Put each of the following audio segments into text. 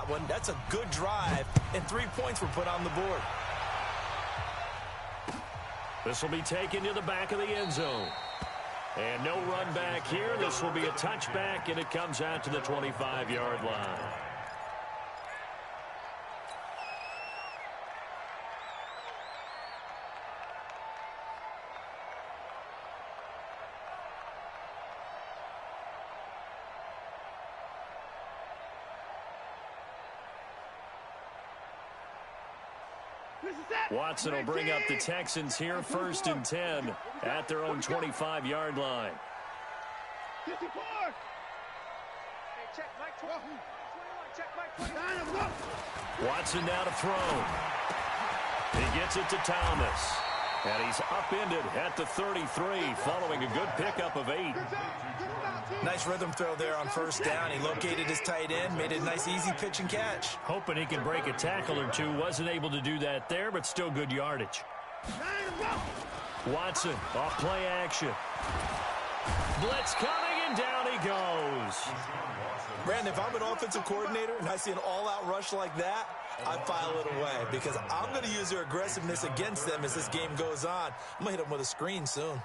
that one. That's a good drive, and 3 points were put on the board. This will be taken to the back of the end zone. And no run back here. This will be a touchback, and it comes out to the 25-yard line. Watson will bring up the Texans here, 1st and 10 at their own 25-yard line. Watson now to throw. He gets it to Thomas. And he's upended at the 33 following a good pickup of 8. Nice rhythm throw there on 1st down. He located his tight end, made it a nice easy pitch and catch. Hoping he can break a tackle or two. Wasn't able to do that there, but still good yardage. Watson off play action. Blitz coming, and down he goes. Brandon, if I'm an offensive coordinator and I see an all-out rush like that, I file it away because I'm going to use their aggressiveness against them as this game goes on. I'm going to hit them with a screen soon.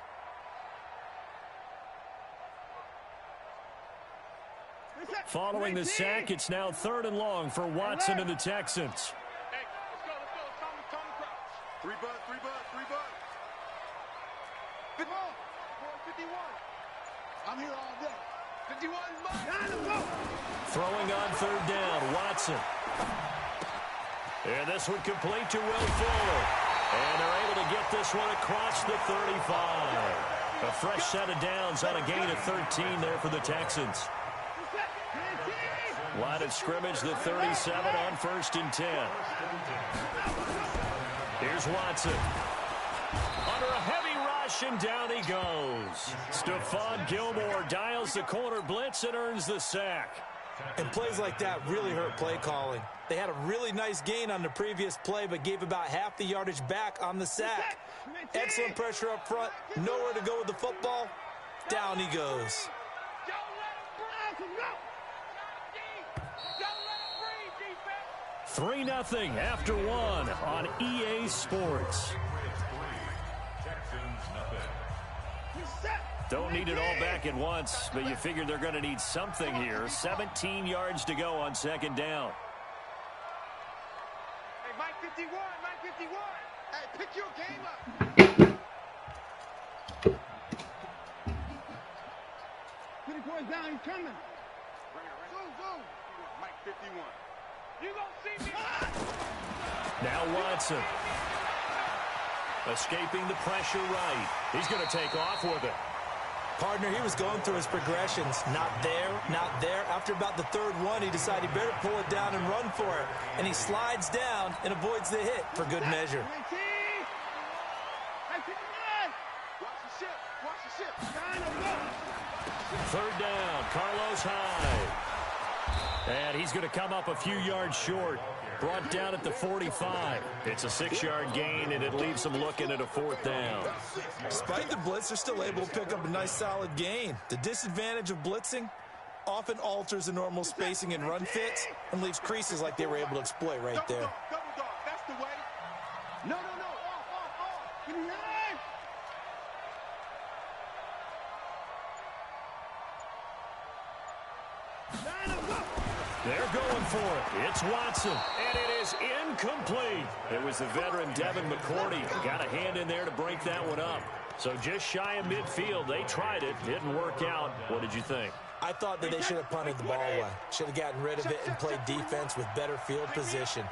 Following the sack, it's now 3rd and long for Watson and the Texans. Hey, let's go. Tommy Crouch. 3 butt. 51. I'm here all day. 51 butt. Throwing on 3rd down, Watson. And this one complete to Will Fuller. And they're able to get this one across the 35. A fresh set of downs on a gain of 13 there for the Texans. Line of scrimmage, the 37 on 1st and 10. Here's Watson. Under a heavy rush, and down he goes. Stephon Gilmore dials the corner blitz and earns the sack. And plays like that really hurt play calling. They had a really nice gain on the previous play, but gave about half the yardage back on the sack. Excellent pressure up front. Nowhere to go with the football. Down he goes. 3-0 after 1 on EA Sports. Don't need it all back at once, but you figure they're going to need something here. 17 yards to go on 2nd down. Hey, Mike 51. Hey, pick your game up. Put it boys down, he's coming. Zoom. Mike 51. You gonna see me? Now Watson. Escaping the pressure right. He's going to take off with it. Partner, he was going through his progressions. Not there. After about the 3rd one, he decided he better pull it down and run for it. And he slides down and avoids the hit for good measure. Watch the ship. 3rd down, Carlos Hyde. And he's going to come up a few yards short. Brought down at the 45. It's a 6-yard gain, and it leaves them looking at a 4th down. Despite the blitz, they're still able to pick up a nice solid gain. The disadvantage of blitzing often alters the normal spacing and run fits and leaves creases like they were able to exploit right there. Double dog, that's the way. No. Give me your leg. They're going for it. It's Watson, and it is incomplete. It was the veteran Devin McCourty. Got a hand in there to break that one up. So just shy of midfield. They tried it. Didn't work out. What did you think? I thought that they should have punted the ball away. Should have gotten rid of it and played defense with better field position.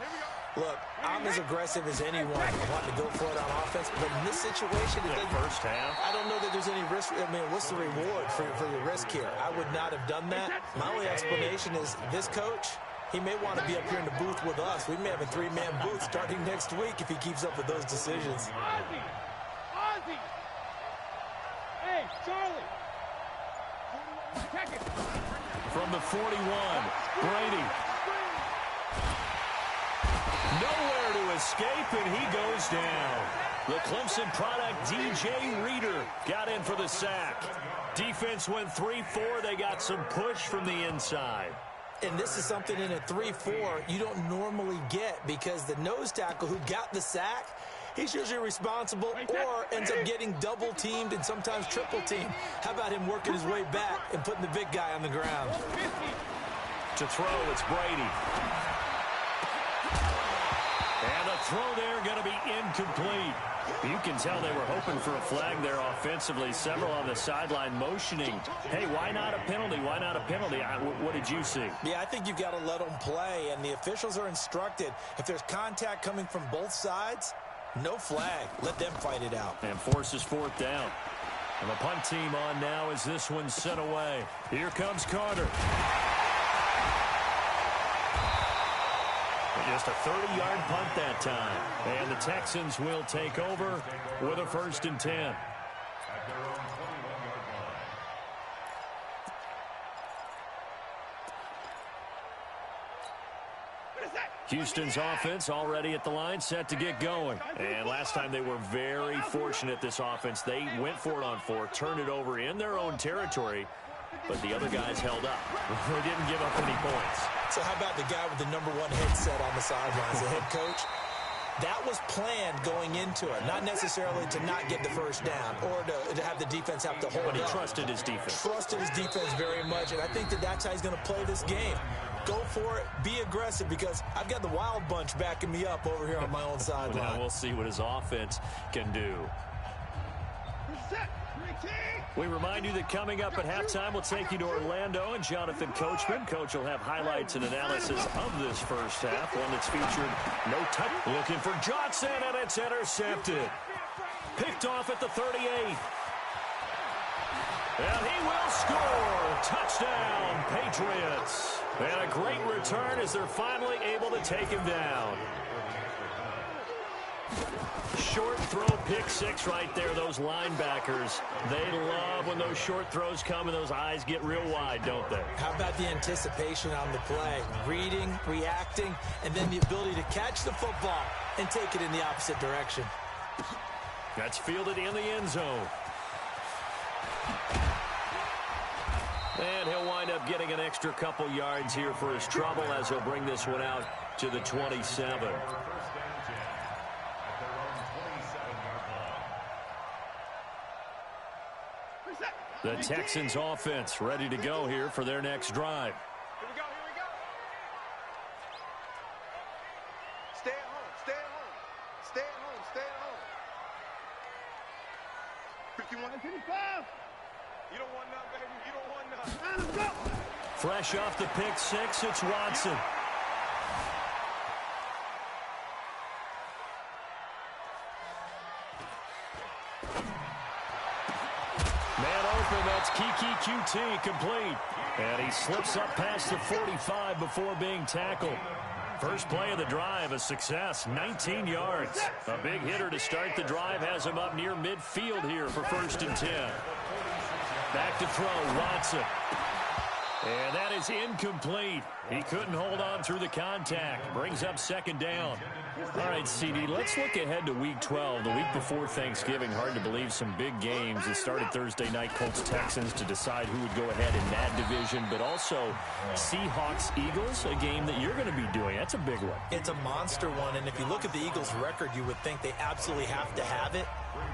Look, I'm as aggressive as anyone wanting to go for it on offense, but in this situation, First half, I don't know that there's any risk. I mean, what's the reward for your risk here? I would not have done that. My only explanation is this coach, he may want to be up here in the booth with us. We may have a 3-man booth starting next week if he keeps up with those decisions. Ozzy! Hey, Charlie! Check it! from the 41, Brady. Nowhere to escape, and he goes down. The Clemson product, DJ Reader, got in for the sack. Defense went 3-4. They got some push from the inside. And this is something in a 3-4 you don't normally get because the nose tackle who got the sack, he's usually responsible or ends up getting double-teamed and sometimes triple-teamed. How about him working his way back and putting the big guy on the ground? To throw, it's Brady. And the throw there going to be incomplete. You can tell they were hoping for a flag there offensively. Several on the sideline motioning, hey, why not a penalty? Why not a penalty? What did you see? Yeah, I think you've got to let them play, and the officials are instructed. If there's contact coming from both sides, no flag. Let them fight it out. And forces fourth down. And the punt team on now as this one's sent away. Here comes Carter. Just a 30-yard punt that time. And the Texans will take over with a 1st and 10. Houston's offense already at the line, set to get going. And last time they were very fortunate, this offense. They went for it on 4, turned it over in their own territory, but the other guys held up. They didn't give up any points. So how about the guy with the number 1 headset on the sidelines, the head coach? That was planned going into it, not necessarily to not get the first down or to have the defense have to hold up. But he trusted his defense. Trusted his defense very much, and I think that's how he's going to play this game. Go for it, be aggressive, because I've got the wild bunch backing me up over here on my own sideline. Now we'll see what his offense can do. We remind you that coming up at halftime, we'll take you to Orlando and Jonathan Coachman. Coach will have highlights and analysis of this first half, one that's featured no touch. Looking for Johnson, and it's intercepted. Picked off at the 38. And he will score. Touchdown, Patriots. And a great return as they're finally able to take him down. Short throw, pick 6 right there. Those linebackers, they love when those short throws come and those eyes get real wide, don't they? How about the anticipation on the play? Reading, reacting, and then the ability to catch the football and take it in the opposite direction. That's fielded in the end zone. And he'll wind up getting an extra couple yards here for his trouble as he'll bring this one out to the 27. The Texans offense ready to go here for their next drive. Here we go, here we go. Stay at home, stay at home. Stay at home, stay at home. 51 and 55. You don't want none, baby. You don't want none. Let's go. Fresh off the pick 6, it's Watson. That's Kiki QT complete. And he slips up past the 45 before being tackled. First play of the drive, a success, 19 yards. A big hitter to start the drive has him up near midfield here for 1st and 10. Back to throw, Watson. And that is incomplete. He couldn't hold on through the contact. Brings up 2nd down. All right, CD, let's look ahead to Week 12, the week before Thanksgiving. Hard to believe some big games. It started Thursday night, Colts-Texans, to decide who would go ahead in that division, but also Seahawks-Eagles, a game that you're going to be doing. That's a big one. It's a monster one, and if you look at the Eagles' record, you would think they absolutely have to have it.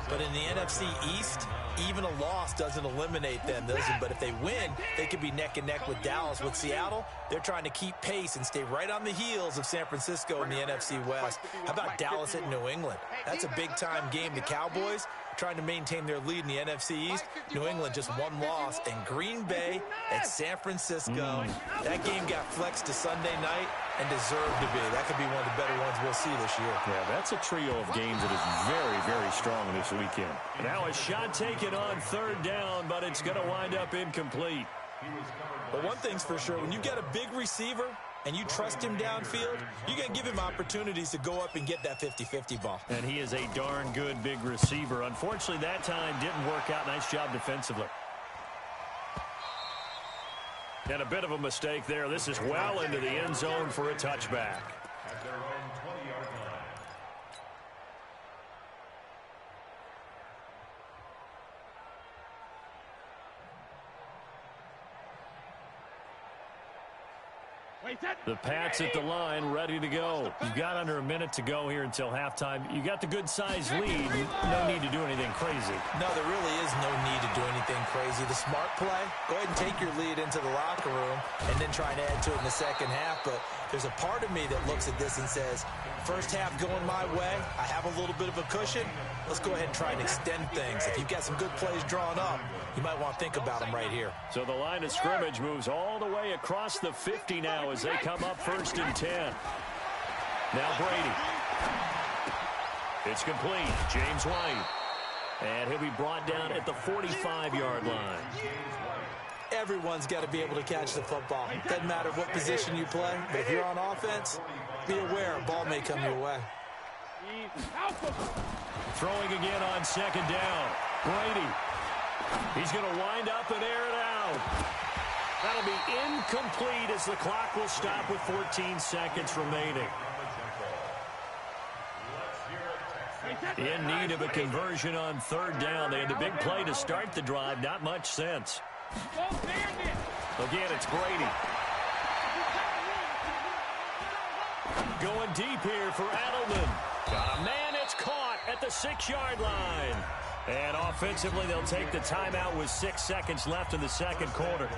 But in the NFC East, even a loss doesn't eliminate them. But if they win, they could be neck and neck with Dallas. With Seattle, they're trying to keep pace and stay right on the heels of San Francisco in the NFC West. How about Dallas at New England? That's a big-time game. The Cowboys trying to maintain their lead in the NFC East. New England just one loss. And Green Bay at San Francisco. That game got flexed to Sunday night and deserved to be. That could be one of the better ones we'll see this year. Yeah, that's a trio of games that is very, very strong this weekend. Now a shot taken on 3rd down, but it's going to wind up incomplete. But one thing's for sure, when you've got a big receiver and you trust him downfield, you're going to give him opportunities to go up and get that 50-50 ball. And he is a darn good big receiver. Unfortunately, that time didn't work out. Nice job defensively. And a bit of a mistake there. This is well into the end zone for a touchback. The Pats at the line, ready to go. You've got under a minute to go here until halftime. You got the good-sized lead. No need to do anything crazy. No, there really is no need to do anything crazy. The smart play, go ahead and take your lead into the locker room and then try and add to it in the second half. But there's a part of me that looks at this and says, first half going my way, I have a little bit of a cushion. Let's go ahead and try and extend things. If you've got some good plays drawn up, you might want to think about them right here. So the line of scrimmage moves all the way across the 50 now as they come up 1st and 10. Now Brady. It's complete. James White. And he'll be brought down at the 45-yard line. Everyone's got to be able to catch the football. Doesn't matter what position you play, but if you're on offense, be aware a ball may come your way. Throwing again on 2nd down. Brady. He's going to wind up and air it out. That'll be incomplete as the clock will stop with 14 seconds remaining. In need of a conversion on 3rd down. They had the big play to start the drive. Not much sense. Again, it's Brady. Going deep here for Edelman. Got a man, it's caught at the 6-yard line. And offensively, they'll take the timeout with 6 seconds left in the second quarter.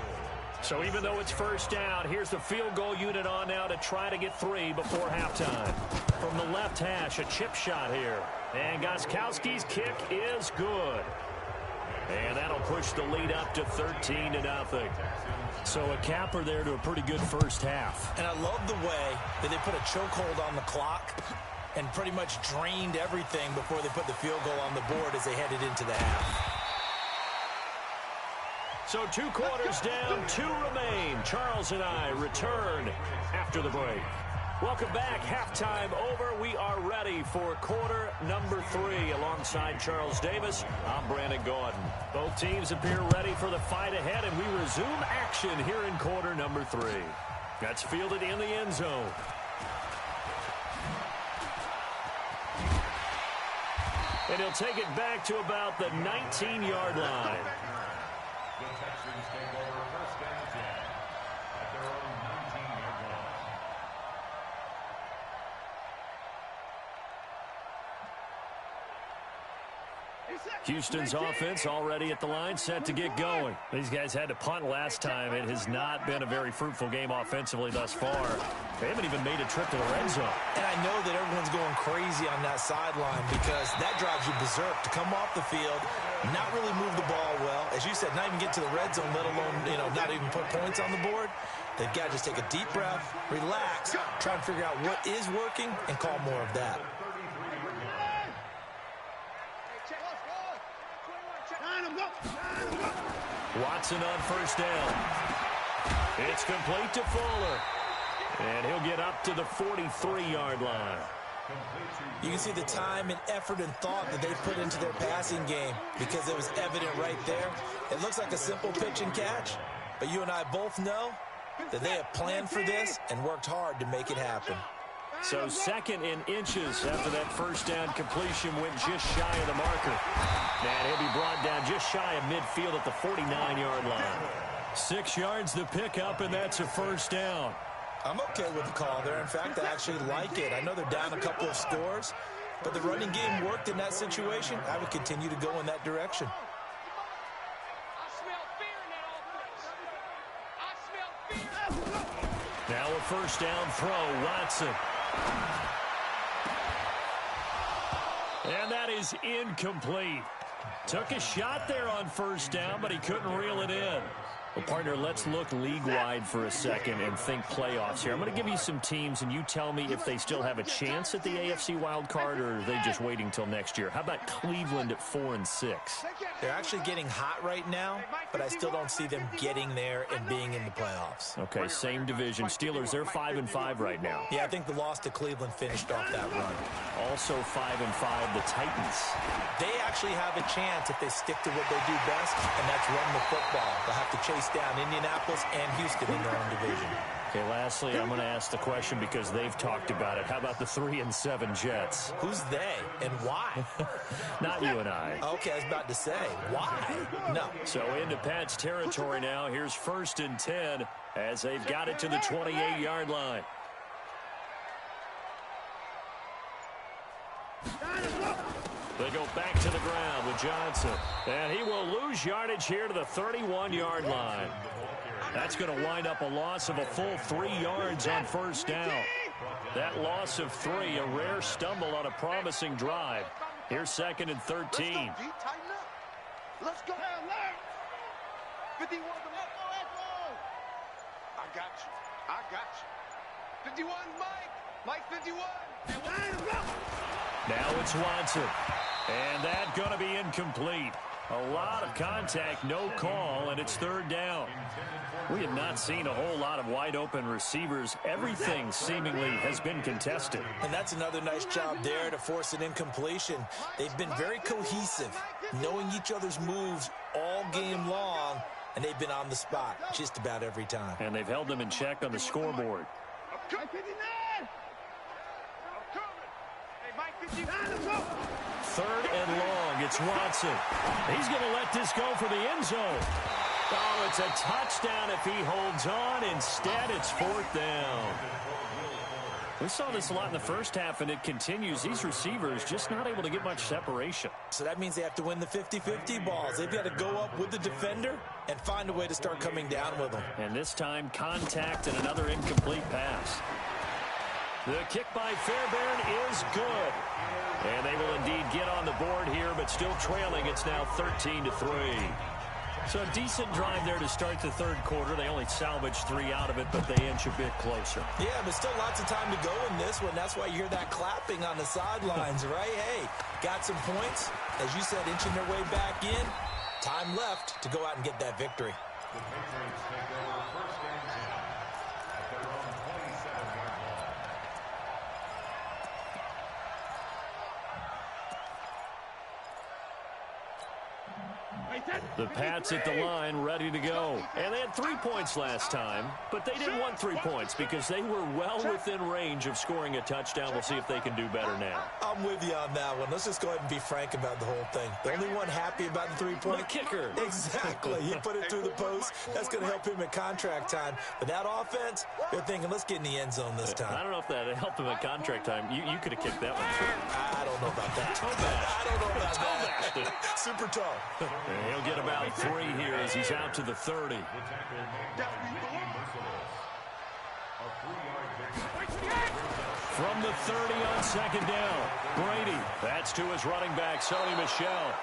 So even though it's 1st down, here's the field goal unit on now to try to get 3 before halftime. From the left hash, a chip shot here. And Gostkowski's kick is good. And that'll push the lead up to 13-0. So a capper there to a pretty good first half. And I love the way that they put a chokehold on the clock and pretty much drained everything before they put the field goal on the board as they headed into the half. So 2 quarters down, 2 remain. Charles and I return after the break. Welcome back. Halftime over. We are ready for quarter number 3. Alongside Charles Davis, I'm Brandon Gordon. Both teams appear ready for the fight ahead, and we resume action here in quarter number 3. That's fielded in the end zone. And he'll take it back to about the 19-yard line. The Texans take over 1st and 10 at their own 19-yard line. Houston's offense already at the line, set to get going. These guys had to punt last time. It has not been a very fruitful game offensively thus far. They haven't even made a trip to the red zone. And I know that everyone's going crazy on that sideline because that drives you berserk to come off the field, not really move the ball well. As you said, not even get to the red zone, let alone, not even put points on the board. They've got to just take a deep breath, relax, try and figure out what is working, and call more of that. Watson on 1st down. It's complete to Fuller. And he'll get up to the 43-yard line. You can see the time and effort and thought that they put into their passing game because it was evident right there. It looks like a simple pitch and catch, but you and I both know that they have planned for this and worked hard to make it happen. So 2nd in inches after that 1st down completion went just shy of the marker. And he'll be brought down just shy of midfield at the 49-yard line. 6 yards to pick up, and that's a 1st down. I'm okay with the call there. In fact, I actually like it. I know they're down a couple of scores, but the running game worked in that situation. I would continue to go in that direction. Now a 1st down throw, Watson. And that is incomplete. Took a shot there on 1st down, but he couldn't reel it in. Well, partner, let's look league-wide for a second and think playoffs here. I'm going to give you some teams, and you tell me if they still have a chance at the AFC wild card, or are they just waiting till next year? How about Cleveland at 4-6? They're actually getting hot right now, but I still don't see them getting there and being in the playoffs. Okay, same division. Steelers, they're 5-5 right now. Yeah, I think the loss to Cleveland finished off that run. Also 5-5, the Titans. They actually have a chance if they stick to what they do best, and that's run the football. They'll have to chase down Indianapolis and Houston in their own division. Okay, lastly, I'm going to ask the question because they've talked about it. How about the 3-7 Jets? Who's they and why? Not you and I. Okay, I was about to say, why? No. So into Pat's territory now. Here's 1st and 10 as they've got it to the 28-yard line. They go back to the ground with Johnson. And he will lose yardage here to the 31-yard line. That's going to wind up a loss of a full 3 yards on 1st down. That loss of 3, a rare stumble on a promising drive. Here's 2nd and 13. Let's go, G. Tighten up. Let's go. 51. I got you. I got you. 51, Mike. Mike 51. Now it's Watson. And that's going to be incomplete. A lot of contact, no call, and it's 3rd down. We have not seen a whole lot of wide-open receivers. Everything seemingly has been contested. And that's another nice job there to force an incompletion. They've been very cohesive, knowing each other's moves all game long, and they've been on the spot just about every time. And they've held them in check on the scoreboard. Third and long. It's Watson. He's going to let this go for the end zone. Oh, it's a touchdown if he holds on. Instead, it's 4th down. We saw this a lot in the first half, and it continues. These receivers just not able to get much separation. So that means they have to win the 50-50 balls. They've got to go up with the defender and find a way to start coming down with them. And this time, contact and another incomplete pass. The kick by Fairbairn is good. And they will indeed get on the board here, but still trailing. It's now 13-3. So a decent drive there to start the 3rd quarter. They only salvaged 3 out of it, but they inch a bit closer. Yeah, but still lots of time to go in this one. That's why you hear that clapping on the sidelines, right? Hey, got some points. As you said, inching their way back in. Time left to go out and get that victory. The Patriots take over 1st and 10 at their own 27-yard line. The Pats at the line, ready to go. And they had 3 points last time, but they didn't want 3 points because they were well within range of scoring a touchdown. We'll see if they can do better now. I'm with you on that one. Let's just go ahead and be frank about the whole thing. The only one happy about the 3-point? The kicker. Exactly. He put it through the post. That's going to help him at contract time. But that offense, they're thinking, let's get in the end zone this time. I don't know if that helped him at contract time. You could have kicked that one through. I don't know about that. I don't know about that. Super tall. He'll get about 3 here as he's out to the 30. From the 30 on 2nd down, Brady. That's to his running back, Sony Michel.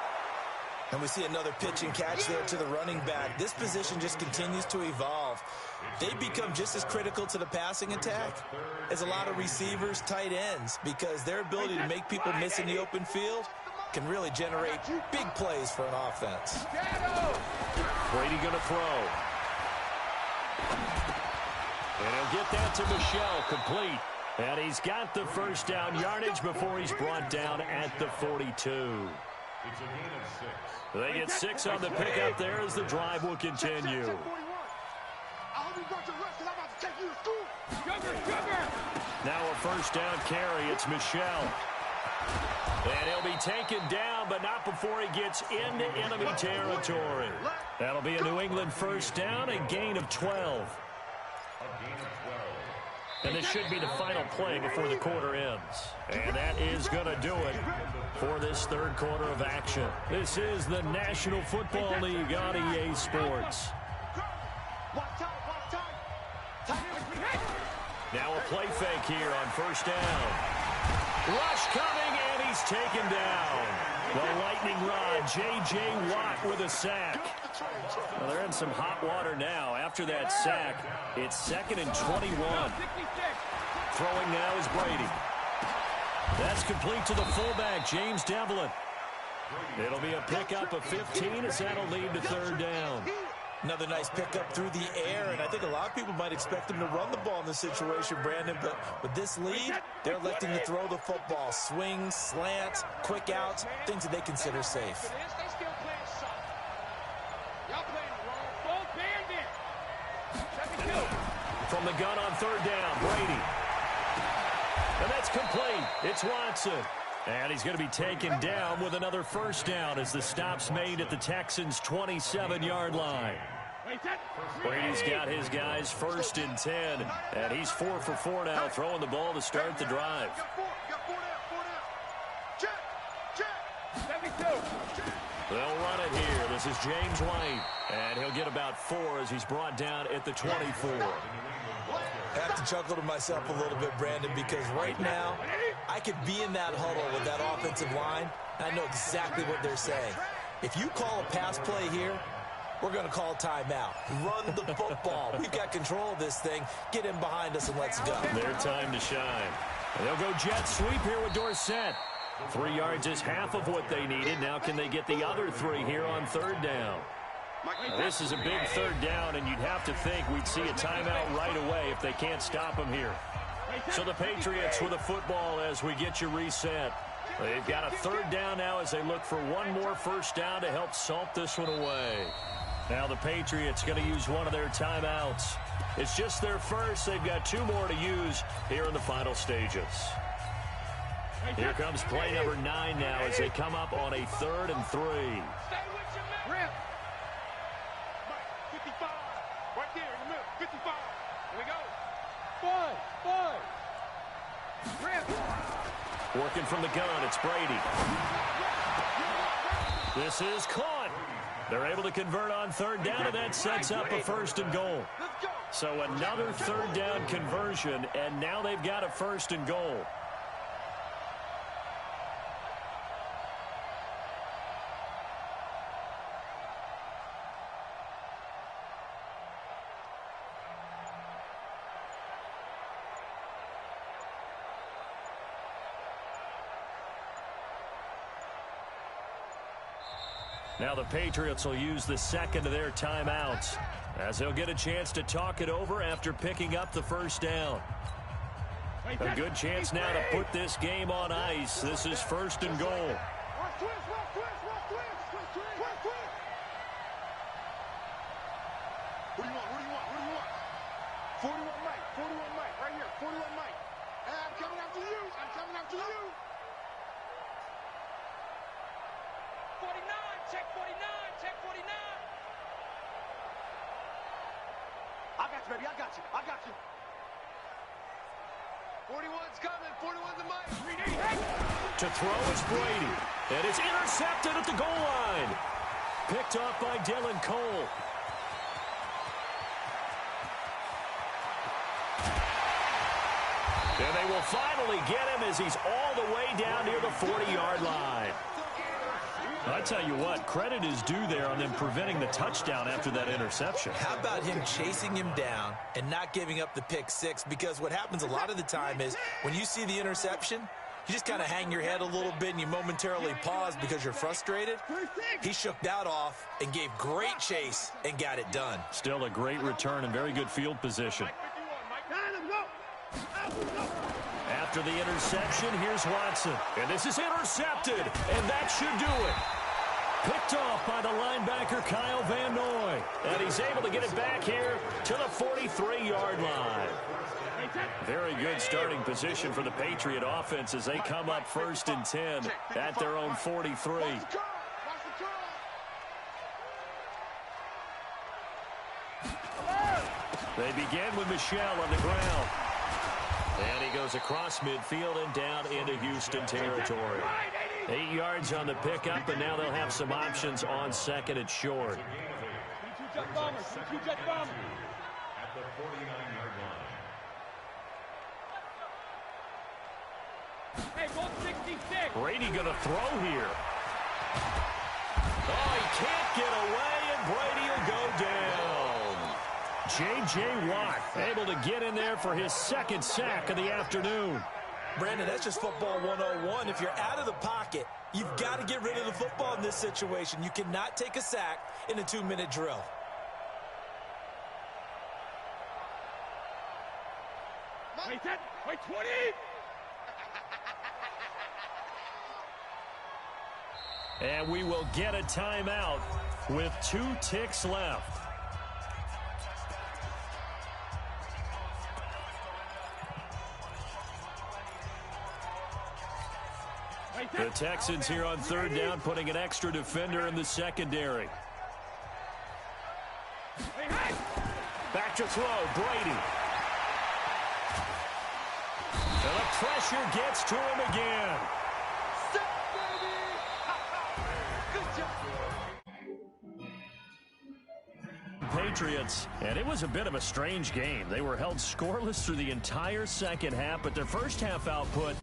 And we see another pitch and catch there to the running back. This position just continues to evolve. They become just as critical to the passing attack as a lot of receivers, tight ends, because their ability to make people miss in the open field can really generate big plays for an offense. Brady going to throw. And he'll get that to Michel, complete. And he's got the 1st down yardage before he's brought down at the 42. It's a gain of 6. They get 6 on the pickup there as the drive will continue. Now a 1st down carry. It's Michel. And he'll be taken down, but not before he gets into enemy territory. That'll be a New England 1st down, a gain of 12. And this should be the final play before the quarter ends. And that is going to do it for this 3rd quarter of action. This is the National Football League on EA Sports. Now a play fake here on 1st down. Rush coming, and he's taken down. The lightning rod, J.J. Watt with a sack. Well, they're in some hot water now. After that sack, it's 2nd and 21. Throwing now is Brady. That's complete to the fullback, James Devlin. It'll be a pickup of 15 as that'll lead to 3rd down. Another nice pickup through the air, and I think a lot of people might expect him to run the ball in this situation, Brandon, but with this lead, they're electing to throw the football. Swings, slants, quick outs, things that they consider safe. From the gun on third down, Brady. And that's complete. It's Watson. And he's going to be taken down with another first down as the stop's made at the Texans' 27-yard line. Brady's got his guys first and 10, and he's 4 for 4 now, throwing the ball to start the drive. They'll run it here. This is James White, and he'll get about 4 as he's brought down at the 24. I have to chuckle to myself a little bit, Brandon, because right now I could be in that huddle with that offensive line, and I know exactly what they're saying. If you call a pass play here, we're going to call timeout. Run the football. We've got control of this thing. Get in behind us and let's go. Their time to shine. And they'll go jet sweep here with Dorsett. 3 yards is half of what they needed. Now can they get the other 3 here on third down? This is a big third down, and you'd have to think we'd see a timeout right away if they can't stop them here. So the Patriots with a football as we get you reset. They've got a third down now as they look for one more first down to help salt this one away. Now the Patriots going to use one of their timeouts. It's just their first. They've got 2 more to use here in the final stages. Here comes play number 9 now as they come up on a 3rd and 3. Right there in the middle, 55. Here we go. 5. Working from the gun, it's Brady. This is caught. They're able to convert on third down, and that sets up a 1st and goal. So another third down conversion, and now they've got a 1st and goal. Now the Patriots will use the second of their timeouts as they'll get a chance to talk it over after picking up the first down. A good chance now to put this game on ice. This is 1st and goal. Who do you want? 41 Mike, right here, 41 Mike. I'm coming after you. 49, check 49. I got you. 41's coming. 41's the Mike. To throw is Brady. And it's intercepted at the goal line. Picked off by Dylan Cole. And they will finally get him as he's all the way down near the 40-yard line. I tell you what, credit is due there on them preventing the touchdown after that interception. How about him chasing him down and not giving up the pick 6? Because what happens a lot of the time is when you see the interception, you just kind of hang your head a little bit and you momentarily pause because you're frustrated. He shook that off and gave great chase and got it done. Still a great return and very good field position. After the interception, here's Watson. And this is intercepted, and that should do it. Picked off by the linebacker, Kyle Van Noy. And he's able to get it back here to the 43-yard line. Very good starting position for the Patriot offense as they come up 1st and 10 at their own 43. They begin with Michel on the ground. And he goes across midfield and down into Houston territory. 8 yards on the pickup, and now they'll have some options on 2nd and short. At the 49-yard line. Hey, 166. Brady going to throw here. Oh, he can't get away, and Brady will go down. J.J. Watt able to get in there for his 2nd sack of the afternoon. Brandon, that's just football 101. If you're out of the pocket, you've got to get rid of the football in this situation. You cannot take a sack in a 2-minute drill. Wait, 20! And we will get a timeout with 2 ticks left. The Texans here on third down, putting an extra defender in the secondary. Back to throw, Brady. And the pressure gets to him again. Patriots, and it was a bit of a strange game. They were held scoreless through the entire second half, but their first half output